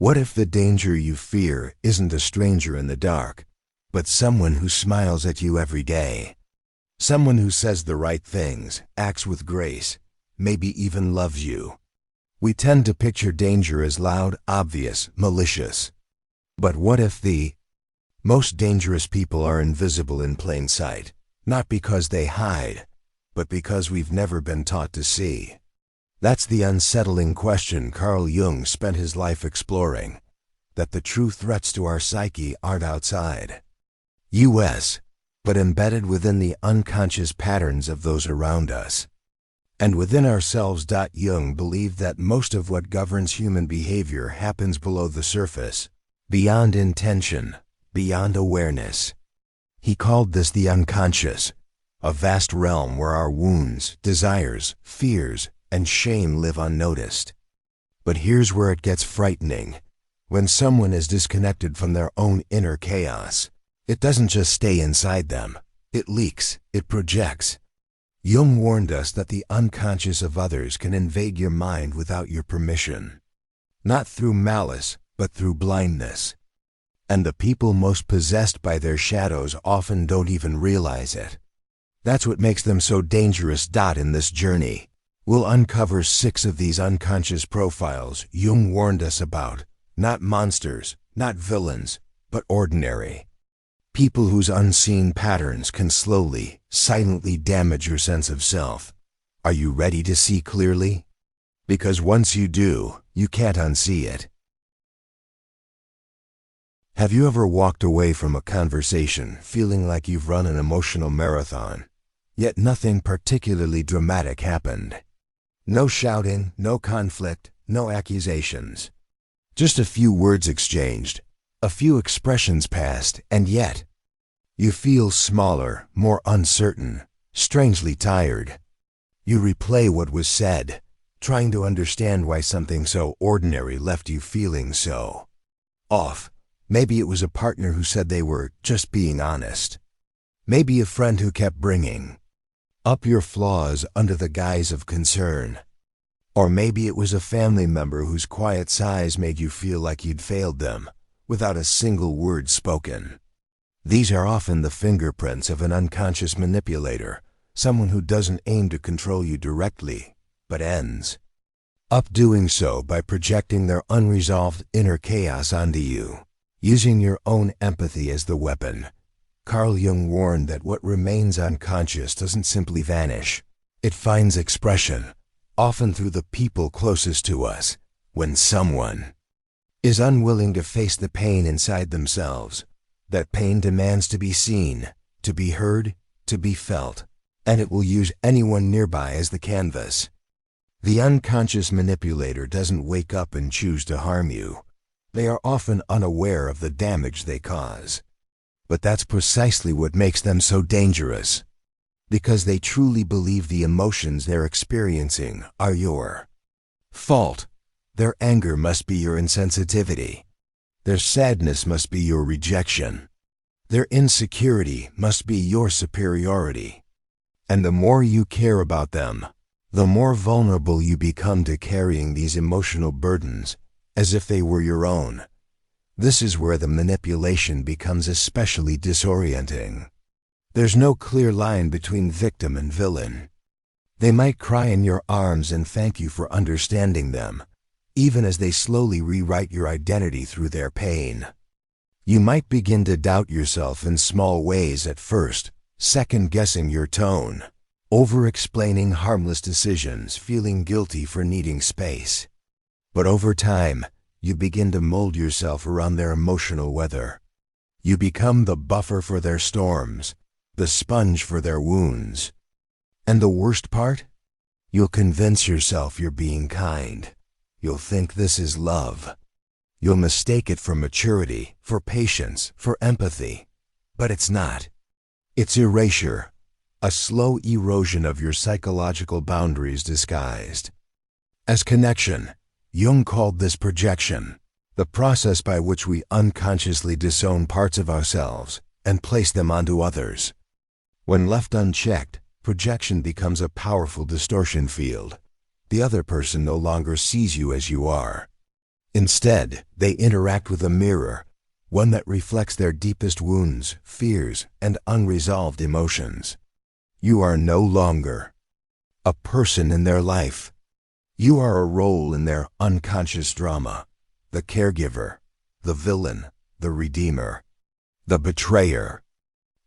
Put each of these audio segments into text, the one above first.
What if the danger you fear isn't a stranger in the dark, but someone who smiles at you every day? Someone who says the right things, acts with grace, maybe even loves you. We tend to picture danger as loud, obvious, malicious. But what if the most dangerous people are invisible in plain sight, not because they hide, but because we've never been taught to see? That's the unsettling question Carl Jung spent his life exploring, that the true threats to our psyche aren't outside us, but embedded within the unconscious patterns of those around us, and within ourselves. Jung believed that most of what governs human behavior happens below the surface, beyond intention, beyond awareness. He called this the unconscious, a vast realm where our wounds, desires, fears, and shame live unnoticed. But here's where it gets frightening. When someone is disconnected from their own inner chaos, it doesn't just stay inside them. It leaks, it projects. Jung warned us that the unconscious of others can invade your mind without your permission. Not through malice, but through blindness. And the people most possessed by their shadows often don't even realize it. That's what makes them so dangerous. In this journey, we'll uncover 6 of these unconscious profiles Jung warned us about. Not monsters, not villains, but ordinary people whose unseen patterns can slowly, silently damage your sense of self. Are you ready to see clearly? Because once you do, you can't unsee it. Have you ever walked away from a conversation feeling like you've run an emotional marathon, yet nothing particularly dramatic happened? No shouting, no conflict, no accusations. Just a few words exchanged, a few expressions passed, and yet you feel smaller, more uncertain, strangely tired. You replay what was said, trying to understand why something so ordinary left you feeling so off. Maybe it was a partner who said they were just being honest. Maybe a friend who kept bringing up your flaws under the guise of concern. Or maybe it was a family member whose quiet sighs made you feel like you'd failed them, without a single word spoken. These are often the fingerprints of an unconscious manipulator, someone who doesn't aim to control you directly, but ends up doing so by projecting their unresolved inner chaos onto you, using your own empathy as the weapon. Carl Jung warned that what remains unconscious doesn't simply vanish. It finds expression, often through the people closest to us. When someone is unwilling to face the pain inside themselves, that pain demands to be seen, to be heard, to be felt, and it will use anyone nearby as the canvas. The unconscious manipulator doesn't wake up and choose to harm you. They are often unaware of the damage they cause. But that's precisely what makes them so dangerous. Because they truly believe the emotions they're experiencing are your fault. Their anger must be your insensitivity. Their sadness must be your rejection. Their insecurity must be your superiority. And the more you care about them, the more vulnerable you become to carrying these emotional burdens, as if they were your own. This is where the manipulation becomes especially disorienting. There's no clear line between victim and villain. They might cry in your arms and thank you for understanding them, even as they slowly rewrite your identity through their pain. You might begin to doubt yourself in small ways at first, second-guessing your tone, over-explaining harmless decisions, feeling guilty for needing space. But over time, you begin to mold yourself around their emotional weather. You become the buffer for their storms, the sponge for their wounds. And the worst part? You'll convince yourself you're being kind. You'll think this is love. You'll mistake it for maturity, for patience, for empathy. But it's not. It's erasure, a slow erosion of your psychological boundaries disguised as connection. Jung called this projection, the process by which we unconsciously disown parts of ourselves and place them onto others. When left unchecked, projection becomes a powerful distortion field. The other person no longer sees you as you are. Instead, they interact with a mirror, one that reflects their deepest wounds, fears, and unresolved emotions. You are no longer a person in their life. You are a role in their unconscious drama, the caregiver, the villain, the redeemer, the betrayer,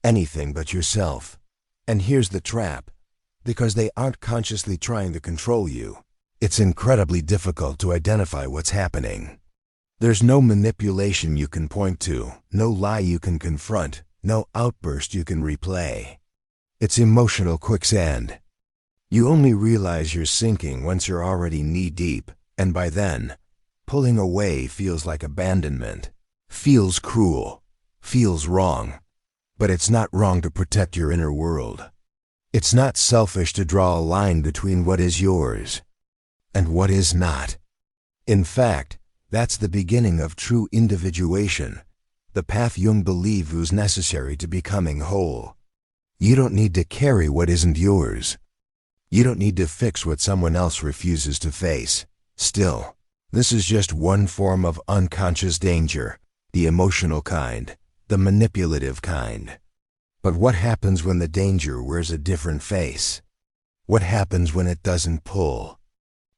anything but yourself. And here's the trap. Because they aren't consciously trying to control you, it's incredibly difficult to identify what's happening. There's no manipulation you can point to, no lie you can confront, no outburst you can replay. It's emotional quicksand. You only realize you're sinking once you're already knee-deep, and by then, pulling away feels like abandonment, feels cruel, feels wrong. But it's not wrong to protect your inner world. It's not selfish to draw a line between what is yours and what is not. In fact, that's the beginning of true individuation, the path Jung believed was necessary to becoming whole. You don't need to carry what isn't yours. You don't need to fix what someone else refuses to face. Still, this is just one form of unconscious danger, the emotional kind, the manipulative kind. But what happens when the danger wears a different face? What happens when it doesn't pull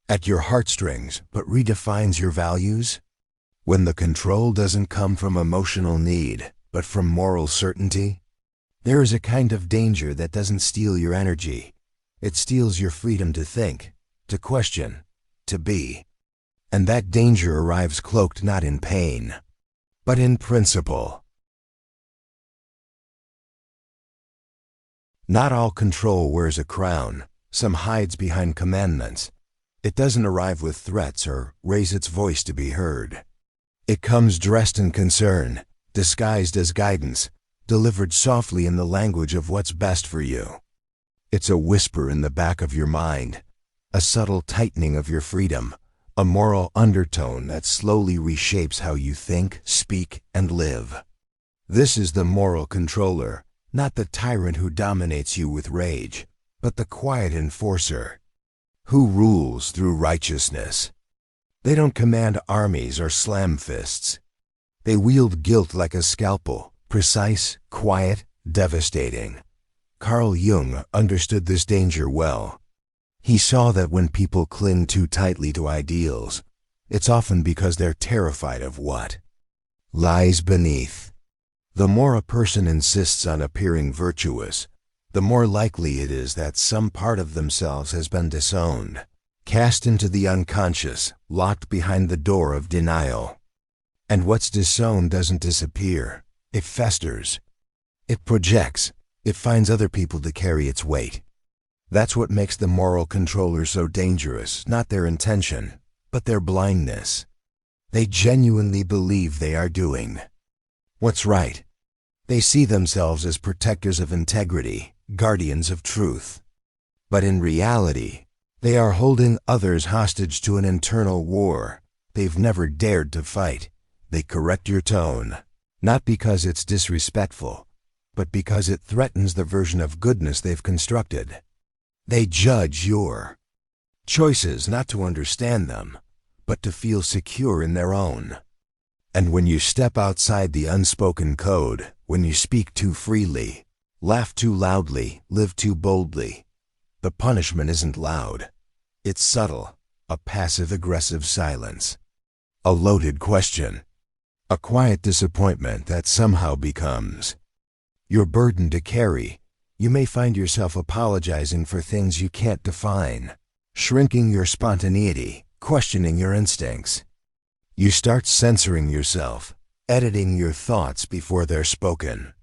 at your heartstrings but redefines your values? When the control doesn't come from emotional need but from moral certainty? There is a kind of danger that doesn't steal your energy. It steals your freedom to think, to question, to be. And that danger arrives cloaked not in pain, but in principle. Not all control wears a crown. Some hides behind commandments. It doesn't arrive with threats or raise its voice to be heard. It comes dressed in concern, disguised as guidance, delivered softly in the language of what's best for you. It's a whisper in the back of your mind, a subtle tightening of your freedom, a moral undertone that slowly reshapes how you think, speak, and live. This is the moral controller. Not the tyrant who dominates you with rage, but the quiet enforcer, who rules through righteousness. They don't command armies or slam fists. They wield guilt like a scalpel, precise, quiet, devastating. Carl Jung understood this danger well. He saw that when people cling too tightly to ideals, it's often because they're terrified of what lies beneath. The more a person insists on appearing virtuous, the more likely it is that some part of themselves has been disowned, cast into the unconscious, locked behind the door of denial. And what's disowned doesn't disappear. It festers. It projects. It finds other people to carry its weight. That's what makes the moral controller so dangerous, not their intention, but their blindness. They genuinely believe they are doing what's right. They see themselves as protectors of integrity, guardians of truth. But in reality, they are holding others hostage to an internal war they've never dared to fight. They correct your tone, not because it's disrespectful, but because it threatens the version of goodness they've constructed. They judge your choices not to understand them, but to feel secure in their own. And when you step outside the unspoken code, when you speak too freely, laugh too loudly, live too boldly, the punishment isn't loud. It's subtle, a passive-aggressive silence, a loaded question, a quiet disappointment that somehow becomes your burden to carry. You may find yourself apologizing for things you can't define, shrinking your spontaneity, questioning your instincts. You start censoring yourself, editing your thoughts before they're spoken.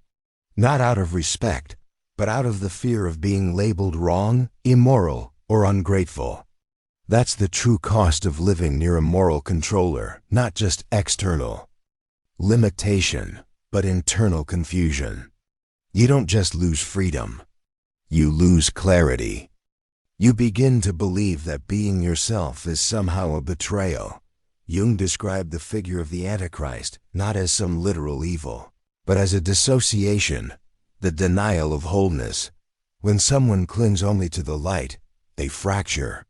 Not out of respect, but out of the fear of being labeled wrong, immoral, or ungrateful. That's the true cost of living near a moral controller, not just external limitation, but internal confusion. You don't just lose freedom, you lose clarity. You begin to believe that being yourself is somehow a betrayal. Jung described the figure of the Antichrist not as some literal evil, but as a dissociation, the denial of wholeness. When someone clings only to the light, they fracture.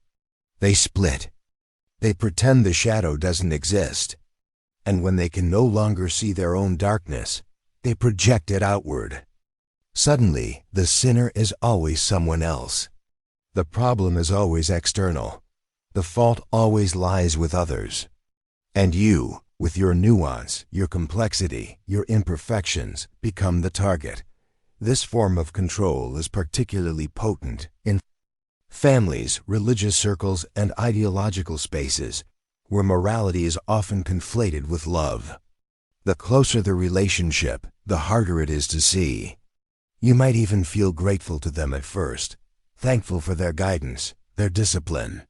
They split. They pretend the shadow doesn't exist. And when they can no longer see their own darkness, they project it outward. Suddenly, the sinner is always someone else. The problem is always external. The fault always lies with others. And you, with your nuance, your complexity, your imperfections, become the target. This form of control is particularly potent in families, religious circles, and ideological spaces, where morality is often conflated with love. The closer the relationship, the harder it is to see. You might even feel grateful to them at first, thankful for their guidance, their discipline,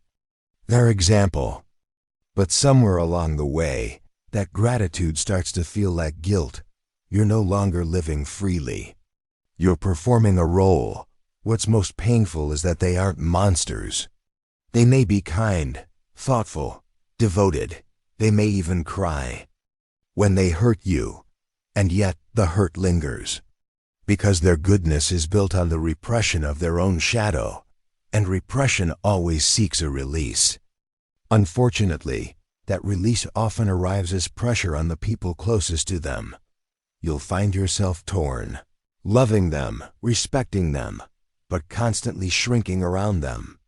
their example. But somewhere along the way, that gratitude starts to feel like guilt. You're no longer living freely. You're performing a role. What's most painful is that they aren't monsters. They may be kind, thoughtful, devoted. They may even cry when they hurt you, and yet the hurt lingers. Because their goodness is built on the repression of their own shadow, and repression always seeks a release. Unfortunately, that release often arrives as pressure on the people closest to them. You'll find yourself torn, loving them, respecting them, but constantly shrinking around them.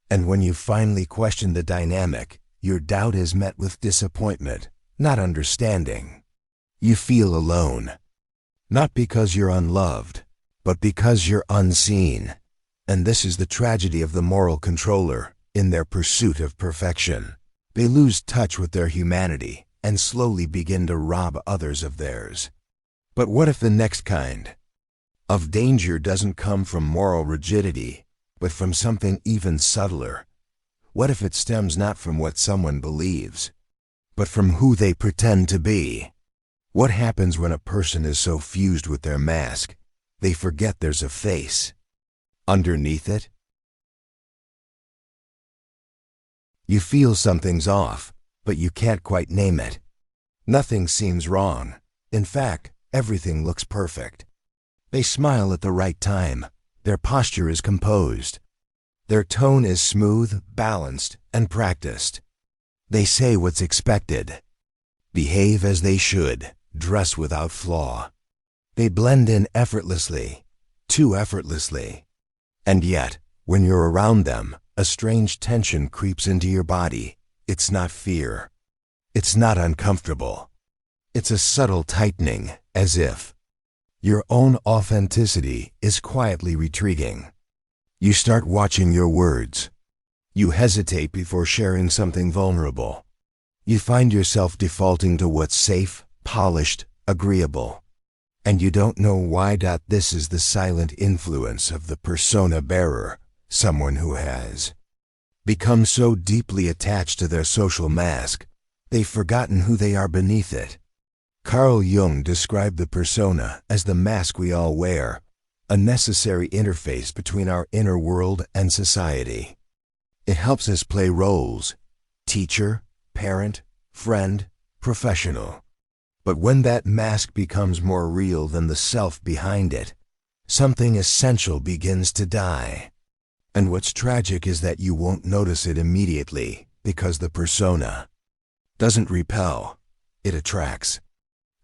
And when you finally question the dynamic, your doubt is met with disappointment, not understanding. You feel alone. Not because you're unloved, but because you're unseen. And this is the tragedy of the moral controller. In their pursuit of perfection, they lose touch with their humanity and slowly begin to rob others of theirs. But what if the next kind of danger doesn't come from moral rigidity, but from something even subtler? What if it stems not from what someone believes, but from who they pretend to be? What happens when a person is so fused with their mask, they forget there's a face underneath it? You feel something's off, but you can't quite name it. Nothing seems wrong. In fact, everything looks perfect. They smile at the right time. Their posture is composed. Their tone is smooth, balanced, and practiced. They say what's expected, behave as they should, dress without flaw. They blend in effortlessly, too effortlessly. And yet, when you're around them, a strange tension creeps into your body. It's not fear. It's not uncomfortable. It's a subtle tightening, as if your own authenticity is quietly retreating. You start watching your words. You hesitate before sharing something vulnerable. You find yourself defaulting to what's safe, polished, agreeable. And you don't know why. This is the silent influence of the persona bearer. Someone who has become so deeply attached to their social mask, they've forgotten who they are beneath it. Carl Jung described the persona as the mask we all wear, a necessary interface between our inner world and society. It helps us play roles: teacher, parent, friend, professional. But when that mask becomes more real than the self behind it, something essential begins to die. And what's tragic is that you won't notice it immediately, because the persona doesn't repel, it attracts.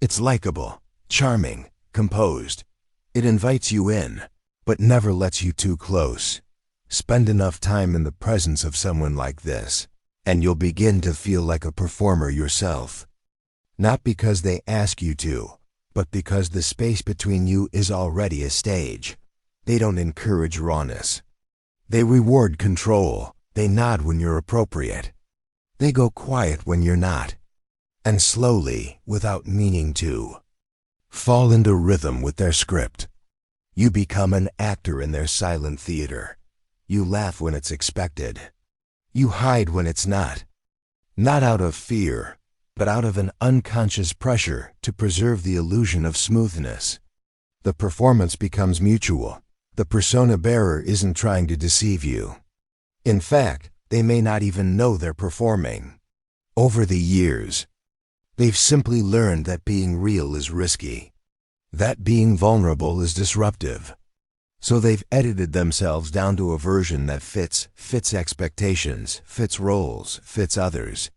It's likable, charming, composed. It invites you in, but never lets you too close. Spend enough time in the presence of someone like this, and you'll begin to feel like a performer yourself. Not because they ask you to, but because the space between you is already a stage. They don't encourage rawness. They reward control. They nod when you're appropriate. They go quiet when you're not. And slowly, without meaning to, fall into rhythm with their script. You become an actor in their silent theater. You laugh when it's expected. You hide when it's not. Not out of fear, but out of an unconscious pressure to preserve the illusion of smoothness. The performance becomes mutual. The persona bearer isn't trying to deceive you. In fact, they may not even know they're performing. Over the years, they've simply learned that being real is risky, that being vulnerable is disruptive. So they've edited themselves down to a version that fits expectations, fits roles, fits others.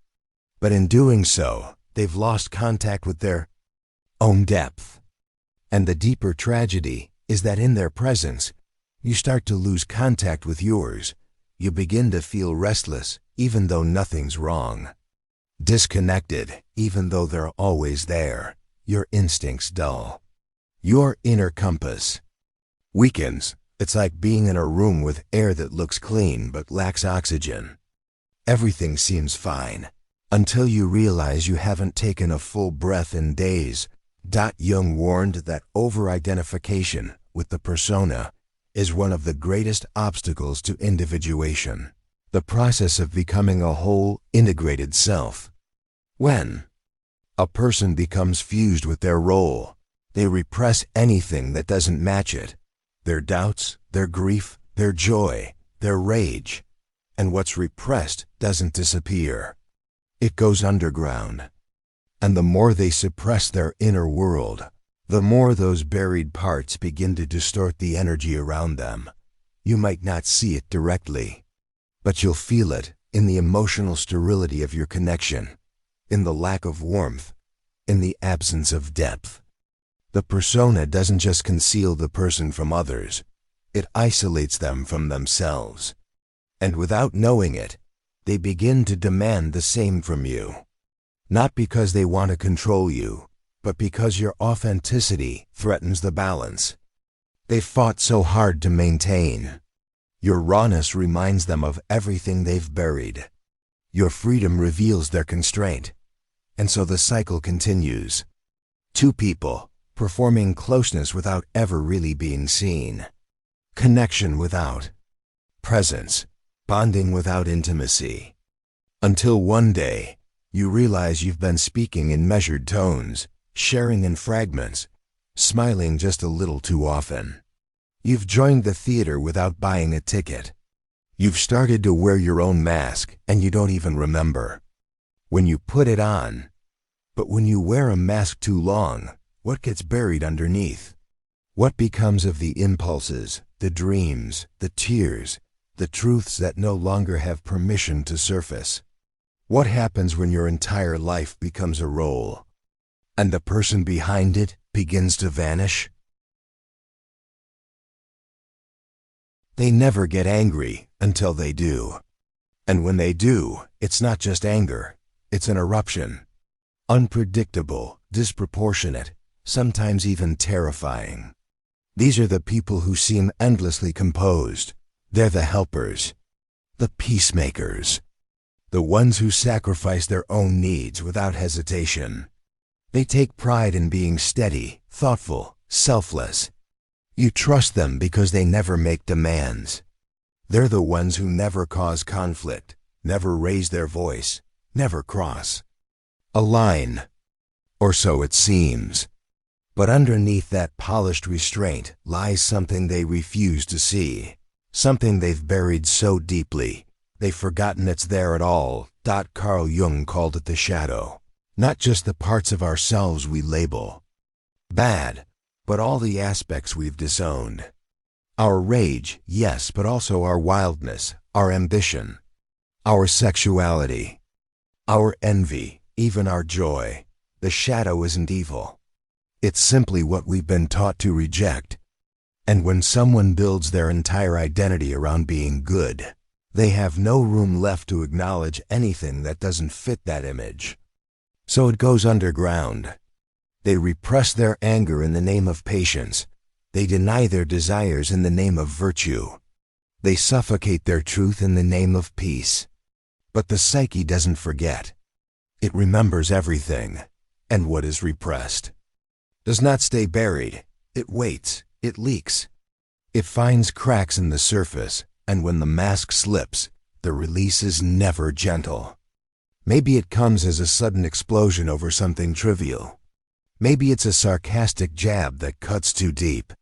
But in doing so, they've lost contact with their own depth. And the deeper tragedy is that in their presence, you start to lose contact with yours. You begin to feel restless, even though nothing's wrong. Disconnected, even though they're always there. Your instincts dull. Your inner compass weakens. It's like being in a room with air that looks clean but lacks oxygen. Everything seems fine, until you realize you haven't taken a full breath in days. Jung warned that over-identification with the persona is one of the greatest obstacles to individuation, the process of becoming a whole, integrated self. When a person becomes fused with their role, they repress anything that doesn't match it. Their doubts, their grief, their joy, their rage. And what's repressed doesn't disappear. It goes underground. And the more they suppress their inner world, the more those buried parts begin to distort the energy around them. You might not see it directly, but you'll feel it in the emotional sterility of your connection, in the lack of warmth, in the absence of depth. The persona doesn't just conceal the person from others, it isolates them from themselves. And without knowing it, they begin to demand the same from you. Not because they want to control you, but because your authenticity threatens the balance they've fought so hard to maintain. Your rawness reminds them of everything they've buried. Your freedom reveals their constraint. And so the cycle continues. Two people performing closeness without ever really being seen. Connection without presence. Bonding without intimacy. Until one day, you realize you've been speaking in measured tones, sharing in fragments, smiling just a little too often. You've joined the theater without buying a ticket. You've started to wear your own mask and you don't even remember when you put it on. But when you wear a mask too long, what gets buried underneath? What becomes of the impulses, the dreams, the tears, the truths that no longer have permission to surface? What happens when your entire life becomes a role, and the person behind it begins to vanish? They never get angry until they do. And when they do, it's not just anger, it's an eruption. Unpredictable, disproportionate, sometimes even terrifying. These are the people who seem endlessly composed. They're the helpers, the peacemakers, the ones who sacrifice their own needs without hesitation. They take pride in being steady, thoughtful, selfless. You trust them because they never make demands. They're the ones who never cause conflict, never raise their voice, never cross a line. Or so it seems. But underneath that polished restraint lies something they refuse to see. Something they've buried so deeply, they've forgotten it's there at all. Carl Jung called it the shadow. Not just the parts of ourselves we label bad, but all the aspects we've disowned. Our rage, yes, but also our wildness, our ambition, our sexuality, our envy, even our joy. The shadow isn't evil. It's simply what we've been taught to reject. And when someone builds their entire identity around being good, they have no room left to acknowledge anything that doesn't fit that image. So it goes underground. They repress their anger in the name of patience. They deny their desires in the name of virtue. They suffocate their truth in the name of peace. But the psyche doesn't forget. It remembers everything, and what is repressed does not stay buried. It waits, it leaks. It finds cracks in the surface, and when the mask slips, the release is never gentle. Maybe it comes as a sudden explosion over something trivial. Maybe it's a sarcastic jab that cuts too deep.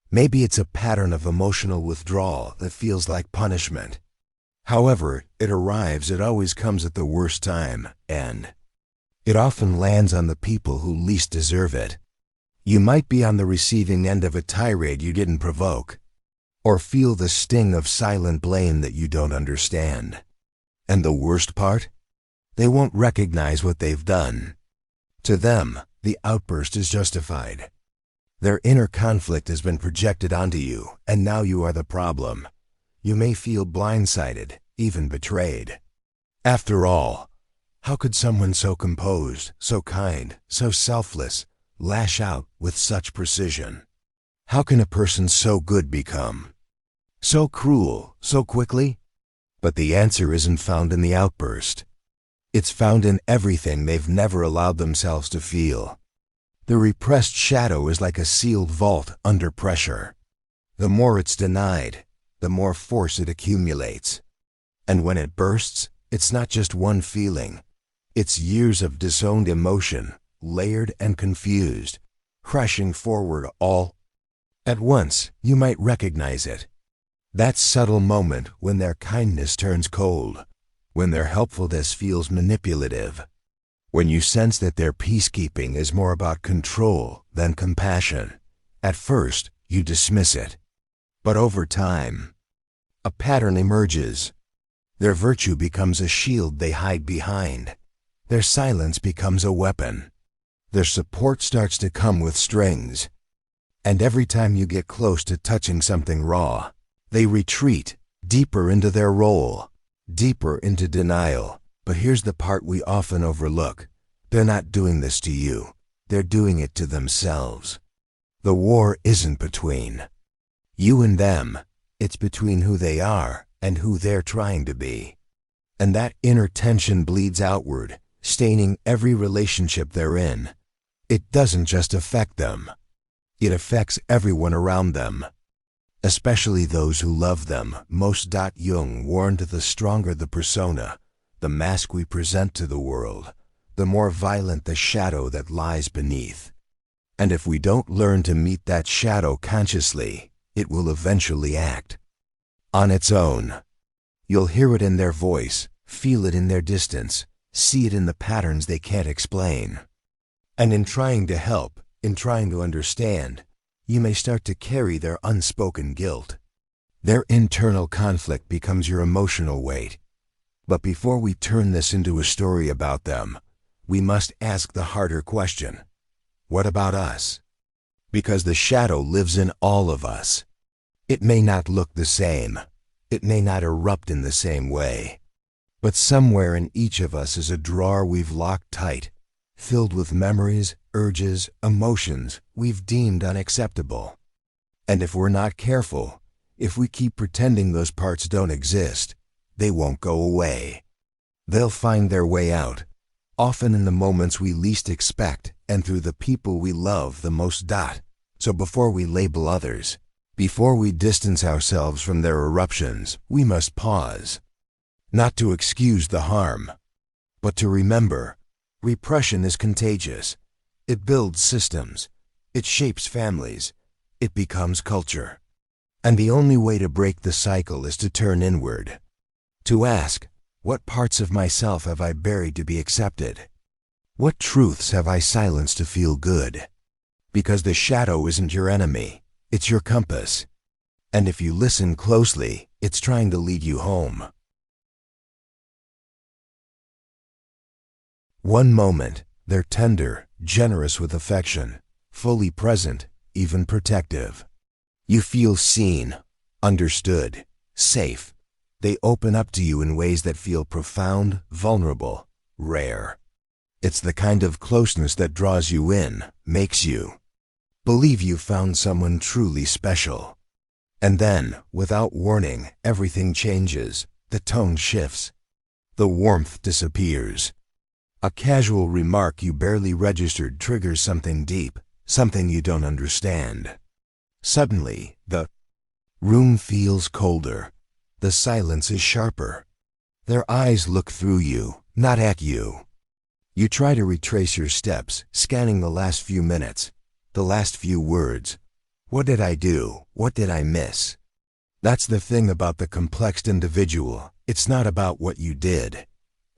Maybe it's a pattern of emotional withdrawal that feels like punishment. However it arrives, it always comes at the worst time, and it often lands on the people who least deserve it. You might be on the receiving end of a tirade you didn't provoke. or feel the sting of silent blame that you don't understand. And the worst part? They won't recognize what they've done. To them, the outburst is justified. Their inner conflict has been projected onto you, and now you are the problem. You may feel blindsided, even betrayed. After all, how could someone so composed, so kind, so selfless, lash out with such precision? How can a person so good become so cruel so quickly? But the answer isn't found in the outburst. It's found in everything they've never allowed themselves to feel. The repressed shadow is like a sealed vault under pressure. The more it's denied, the more force it accumulates. And when it bursts, it's not just one feeling. It's years of disowned emotion, layered and confused, crashing forward all at once. You might recognize it. That subtle moment when their kindness turns cold, when their helpfulness feels manipulative, when you sense that their peacekeeping is more about control than compassion. At first, you dismiss it. But over time, a pattern emerges. Their virtue becomes a shield they hide behind. Their silence becomes a weapon. Their support starts to come with strings. And every time you get close to touching something raw, they retreat deeper into their role, deeper into denial. But here's the part we often overlook. They're not doing this to you. They're doing it to themselves. The war isn't between you and them. It's between who they are and who they're trying to be. And that inner tension bleeds outward, staining every relationship they're in. It doesn't just affect them. It affects everyone around them, especially those who love them most. Jung warned, the stronger the persona, the mask we present to the world, the more violent the shadow that lies beneath. And if we don't learn to meet that shadow consciously, it will eventually act on its own. You'll hear it in their voice, feel it in their distance, see it in the patterns they can't explain. And in trying to help, in trying to understand, you may start to carry their unspoken guilt. Their internal conflict becomes your emotional weight. But before we turn this into a story about them, we must ask the harder question. What about us? Because the shadow lives in all of us. It may not look the same. It may not erupt in the same way. But somewhere in each of us is a drawer we've locked tight, filled with memories, urges, emotions we've deemed unacceptable. And if we're not careful, if we keep pretending those parts don't exist, they won't go away. They'll find their way out, often in the moments we least expect and through the people we love the most. So before we label others, before we distance ourselves from their eruptions, we must pause. Not to excuse the harm, but to remember, repression is contagious. It builds systems. It shapes families. It becomes culture. And the only way to break the cycle is to turn inward. To ask, what parts of myself have I buried to be accepted? What truths have I silenced to feel good? Because the shadow isn't your enemy. It's your compass. And if you listen closely, it's trying to lead you home. One moment, they're tender, generous with affection, fully present, even protective. You feel seen, understood, safe. They open up to you in ways that feel profound, vulnerable, rare. It's the kind of closeness that draws you in, makes you believe you found someone truly special. And then, without warning, everything changes. The tone shifts. The warmth disappears. A casual remark you barely registered triggers something deep, something you don't understand. Suddenly, the room feels colder. The silence is sharper. Their eyes look through you, not at you. You try to retrace your steps, scanning the last few minutes, the last few words. What did I do? What did I miss? That's the thing about the complex individual. It's not about what you did.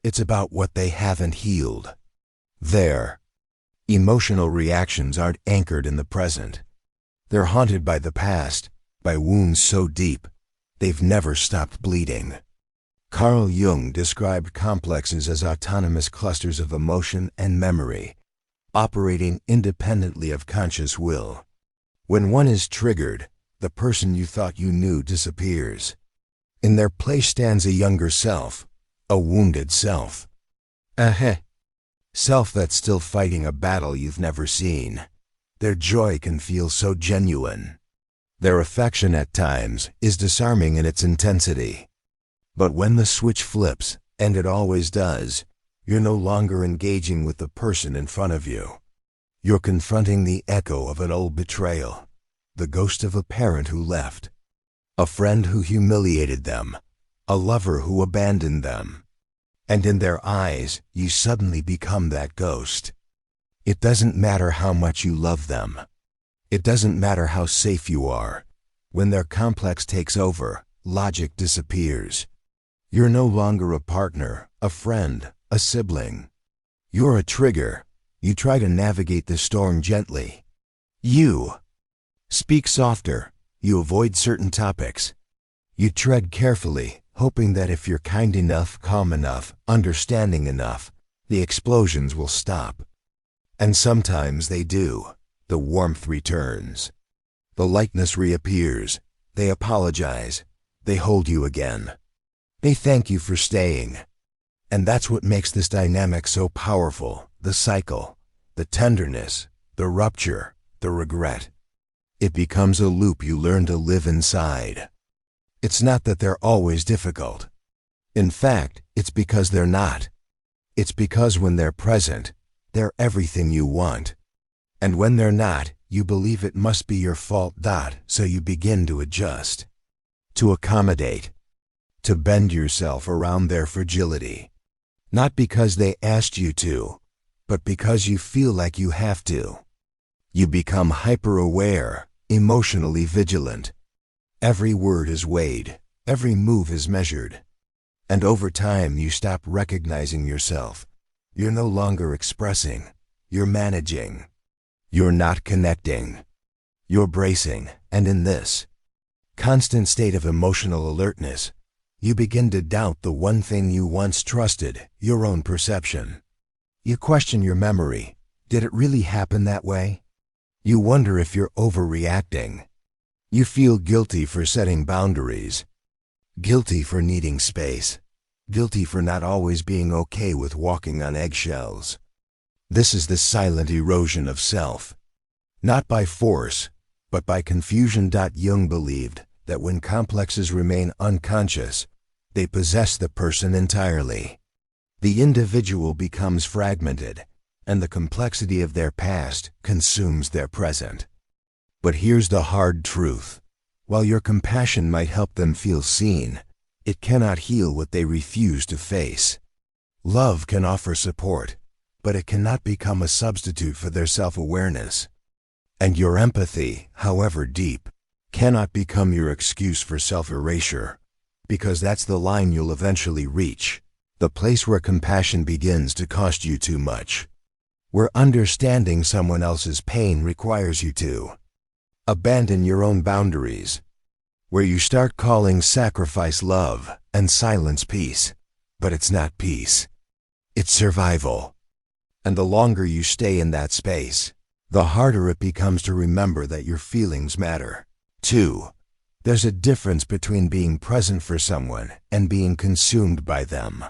It's about what they haven't healed. Their emotional reactions aren't anchored in the present. They're haunted by the past, by wounds so deep, they've never stopped bleeding. Carl Jung described complexes as autonomous clusters of emotion and memory, operating independently of conscious will. When one is triggered, the person you thought you knew disappears. In their place stands a younger self, a wounded self. Self that's still fighting a battle you've never seen. Their joy can feel so genuine. Their affection at times is disarming in its intensity. But when the switch flips, and it always does, you're no longer engaging with the person in front of you. You're confronting the echo of an old betrayal, the ghost of a parent who left, a friend who humiliated them, a lover who abandoned them. And in their eyes, you suddenly become that ghost. It doesn't matter how much you love them. It doesn't matter how safe you are. When their complex takes over, logic disappears. You're no longer a partner, a friend, a sibling. You're a trigger. You try to navigate the storm gently. You speak softer. You avoid certain topics. You tread carefully, hoping that if you're kind enough, calm enough, understanding enough, the explosions will stop. And sometimes they do. The warmth returns. The lightness reappears. They apologize. They hold you again. They thank you for staying. And that's what makes this dynamic so powerful, the cycle, the tenderness, the rupture, the regret. It becomes a loop you learn to live inside. It's not that they're always difficult. In fact, it's because they're not. It's because when they're present, they're everything you want. And when they're not, you believe it must be your fault. So you begin to adjust, to accommodate, to bend yourself around their fragility. Not because they asked you to, but because you feel like you have to. You become hyper-aware, emotionally vigilant. Every word is weighed, every move is measured. And over time you stop recognizing yourself. You're no longer expressing, you're managing. You're not connecting. You're bracing, and in this constant state of emotional alertness, you begin to doubt the one thing you once trusted, your own perception. You question your memory. Did it really happen that way? You wonder if you're overreacting. You feel guilty for setting boundaries. Guilty for needing space. Guilty for not always being okay with walking on eggshells. This is the silent erosion of self. Not by force, but by confusion. Jung believed that when complexes remain unconscious, they possess the person entirely. The individual becomes fragmented, and the complexity of their past consumes their present. But here's the hard truth. While your compassion might help them feel seen, it cannot heal what they refuse to face. Love can offer support, but it cannot become a substitute for their self-awareness. And your empathy, however deep, cannot become your excuse for self-erasure, because that's the line you'll eventually reach, the place where compassion begins to cost you too much, where understanding someone else's pain requires you to abandon your own boundaries, where you start calling sacrifice love and silence peace. But it's not peace. It's survival. And the longer you stay in that space, the harder it becomes to remember that your feelings matter. 2. There's a difference between being present for someone and being consumed by them.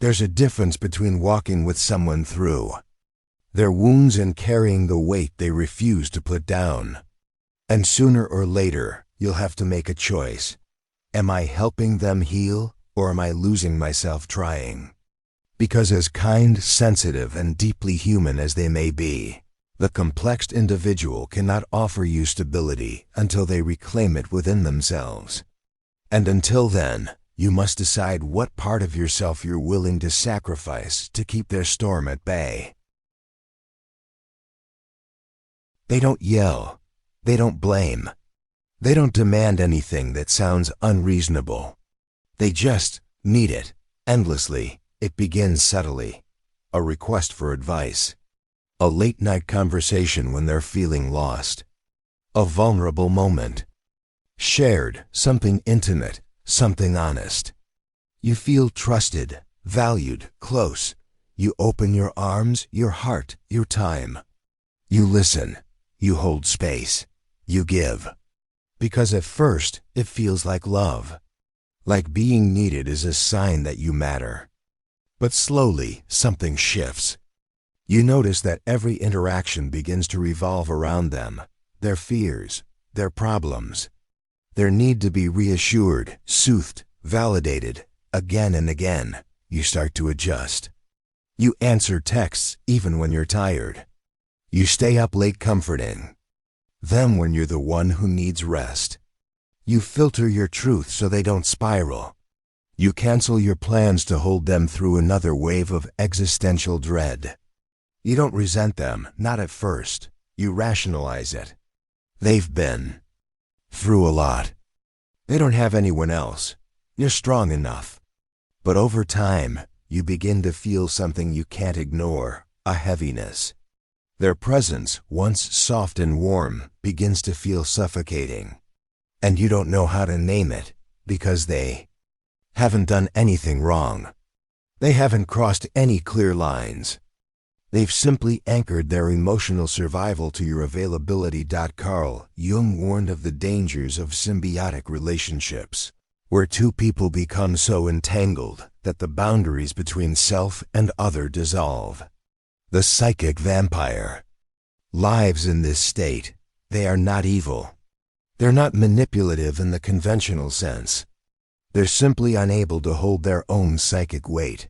There's a difference between walking with someone through their wounds and carrying the weight they refuse to put down. And sooner or later, you'll have to make a choice. Am I helping them heal, or am I losing myself trying? Because as kind, sensitive, and deeply human as they may be, the complex individual cannot offer you stability until they reclaim it within themselves. And until then, you must decide what part of yourself you're willing to sacrifice to keep their storm at bay. They don't yell. They don't blame. They don't demand anything that sounds unreasonable. They just need it, endlessly. It begins subtly. A request for advice. A late-night conversation when they're feeling lost. A vulnerable moment. Shared, something intimate, something honest. You feel trusted, valued, close. You open your arms, your heart, your time. You listen. You hold space. You give. Because at first, it feels like love. Like being needed is a sign that you matter. But slowly, something shifts. You notice that every interaction begins to revolve around them, their fears, their problems, their need to be reassured, soothed, validated. Again and again, you start to adjust. You answer texts even when you're tired. You stay up late comforting them when you're the one who needs rest. You filter your truth so they don't spiral. You cancel your plans to hold them through another wave of existential dread. You don't resent them, not at first. You rationalize it. They've been through a lot. They don't have anyone else. You're strong enough. But over time, you begin to feel something you can't ignore, a heaviness. Their presence, once soft and warm, begins to feel suffocating. And you don't know how to name it, because they haven't done anything wrong. They haven't crossed any clear lines. They've simply anchored their emotional survival to your availability. Carl Jung warned of the dangers of symbiotic relationships, where two people become so entangled that the boundaries between self and other dissolve. The psychic vampire lives in this state. They are not evil. They're not manipulative in the conventional sense. They're simply unable to hold their own psychic weight.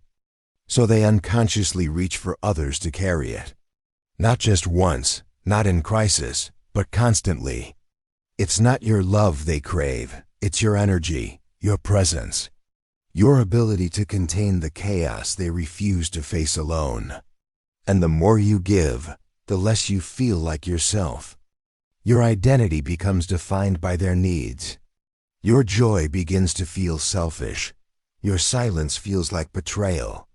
So they unconsciously reach for others to carry it. Not just once, not in crisis, but constantly. It's not your love they crave, it's your energy, your presence, your ability to contain the chaos they refuse to face alone. And the more you give, the less you feel like yourself. Your identity becomes defined by their needs. Your joy begins to feel selfish. Your silence feels like betrayal.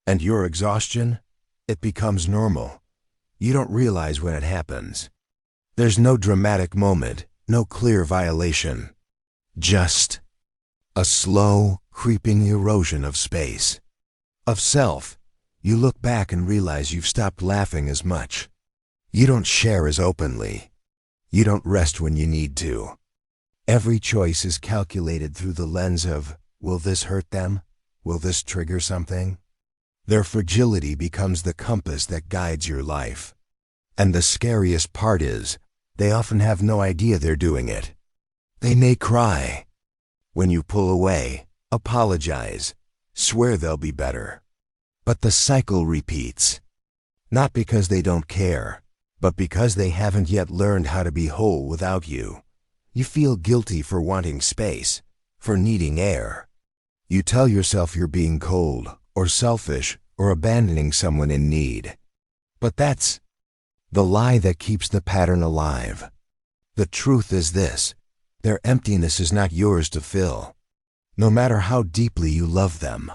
And your exhaustion, it becomes normal. You don't realize when it happens. There's no dramatic moment, no clear violation. Just a slow, creeping erosion of space, of self. You look back and realize you've stopped laughing as much. You don't share as openly. You don't rest when you need to. Every choice is calculated through the lens of, will this hurt them? Will this trigger something? Their fragility becomes the compass that guides your life. And the scariest part is, they often have no idea they're doing it. They may cry. When you pull away, apologize, swear they'll be better. But the cycle repeats. Not because they don't care, but because they haven't yet learned how to be whole without you. You feel guilty for wanting space, for needing air. You tell yourself you're being cold, or selfish, or abandoning someone in need. But that's the lie that keeps the pattern alive. The truth is this: their emptiness is not yours to fill. No matter how deeply you love them,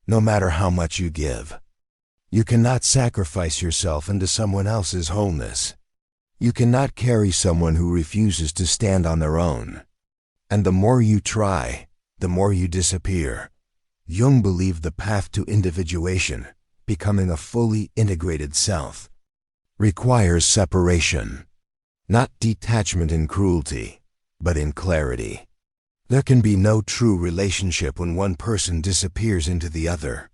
no matter how much you give, you cannot sacrifice yourself into someone else's wholeness. You cannot carry someone who refuses to stand on their own. And the more you try, the more you disappear. Jung believed the path to individuation, becoming a fully integrated self, requires separation. Not detachment in cruelty, but in clarity. There can be no true relationship when one person disappears into the other.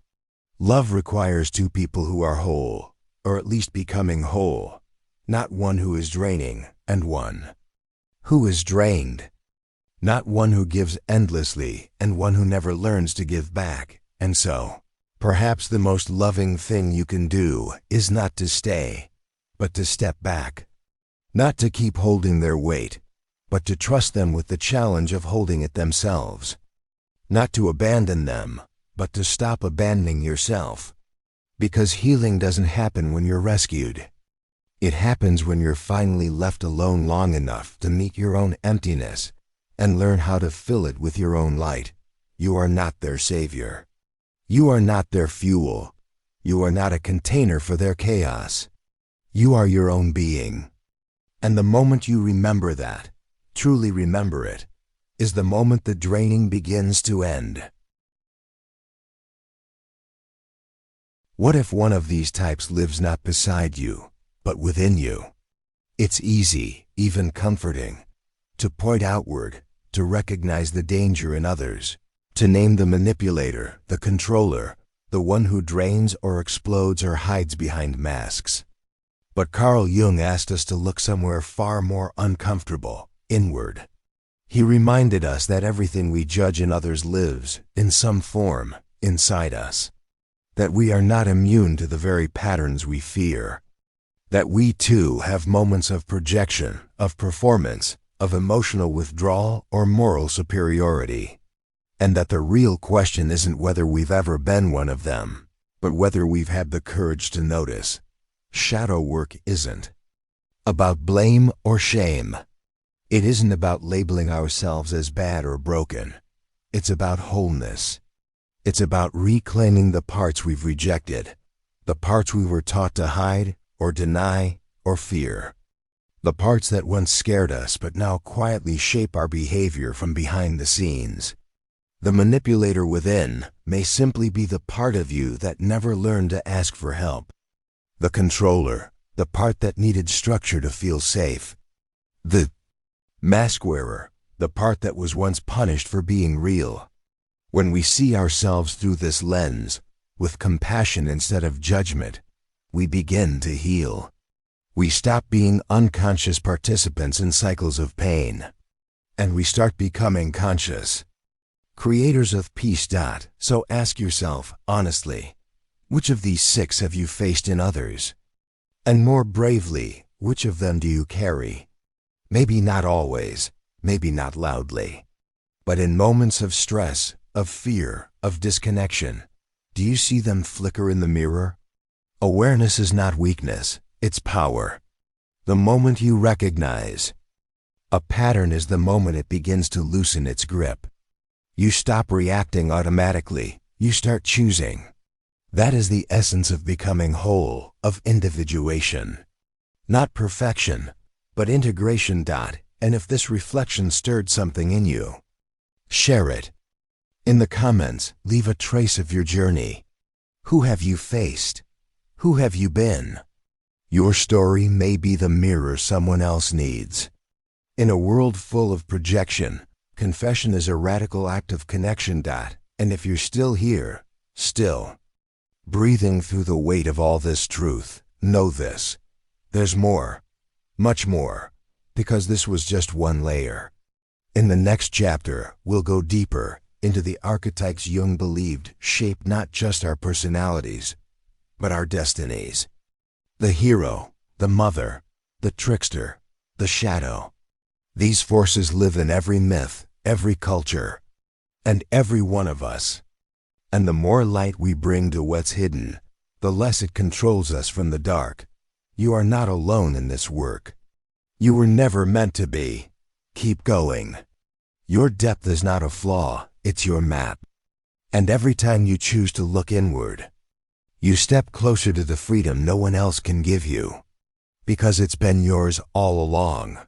Love requires two people who are whole, or at least becoming whole, not one who is draining and one who is drained. Not one who gives endlessly and one who never learns to give back. And so, perhaps the most loving thing you can do is not to stay, but to step back. Not to keep holding their weight, but to trust them with the challenge of holding it themselves. Not to abandon them, but to stop abandoning yourself. Because healing doesn't happen when you're rescued. It happens when you're finally left alone long enough to meet your own emptiness and learn how to fill it with your own light. You are not their savior. You are not their fuel. You are not a container for their chaos. You are your own being. And the moment you remember that, truly remember it, is the moment the draining begins to end. What if one of these types lives not beside you, but within you? It's easy, even comforting, to point outward, to recognize the danger in others, to name the manipulator, the controller, the one who drains or explodes or hides behind masks. But Carl Jung asked us to look somewhere far more uncomfortable, inward. He reminded us that everything we judge in others lives, in some form, inside us. That we are not immune to the very patterns we fear. That we too have moments of projection, of performance, of emotional withdrawal or moral superiority. And that the real question isn't whether we've ever been one of them, but whether we've had the courage to notice. Shadow work isn't about blame or shame. It isn't about labeling ourselves as bad or broken. It's about wholeness. It's about reclaiming the parts we've rejected, the parts we were taught to hide or deny or fear. The parts that once scared us but now quietly shape our behavior from behind the scenes. The manipulator within may simply be the part of you that never learned to ask for help. The controller, the part that needed structure to feel safe. The mask wearer, the part that was once punished for being real. When we see ourselves through this lens, with compassion instead of judgment, we begin to heal. We stop being unconscious participants in cycles of pain, and we start becoming conscious creators of peace. So ask yourself, honestly, which of these 6 have you faced in others? And more bravely, which of them do you carry? Maybe not always, maybe not loudly, but in moments of stress, of fear, of disconnection, do you see them flicker in the mirror? Awareness is not weakness, it's power. The moment you recognize a pattern is the moment it begins to loosen its grip. You stop reacting automatically, you start choosing. That is the essence of becoming whole, of individuation. Not perfection, but integration. And if this reflection stirred something in you, share it. In the comments, leave a trace of your journey. Who have you faced? Who have you been? Your story may be the mirror someone else needs. In a world full of projection, confession is a radical act of connection. And if you're still here, still breathing through the weight of all this truth, know this. There's more, much more, because this was just one layer. In the next chapter, we'll go deeper into the archetypes Jung believed shape not just our personalities, but our destinies. The hero, the mother, the trickster, the shadow. These forces live in every myth, every culture, and every one of us. And the more light we bring to what's hidden, the less it controls us from the dark. You are not alone in this work. You were never meant to be. Keep going. Your depth is not a flaw, it's your map. And every time you choose to look inward, you step closer to the freedom no one else can give you, because it's been yours all along.